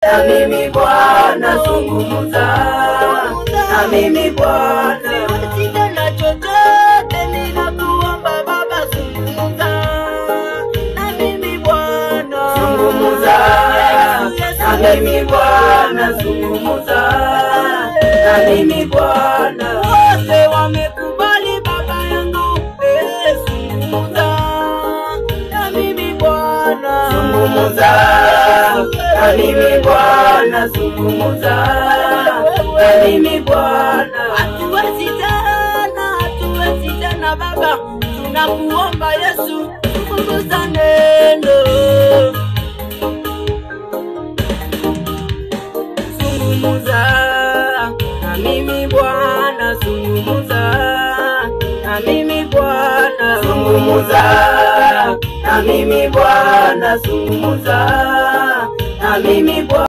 na mimi Bwana zungumza, na mimi Bwana. Siwezi tena chochote, ninakuomba Baba zungumza, na mimi Bwana zungumza, na mimi Bwana zungumza, na mimi Bwana. Wote wamekubali Baba yangu, zungumza, na mimi Bwana zungumza, na mimi Bwana zungumza, na mimi Bwana. Hatuwezi tena Baba, tunakuomba Yesu, zungumza neno. Zungumza, na mimi Bwana zungumza, na mimi Bwana Zungumza, na mimi Bwana zungumza, na mimi Bwana.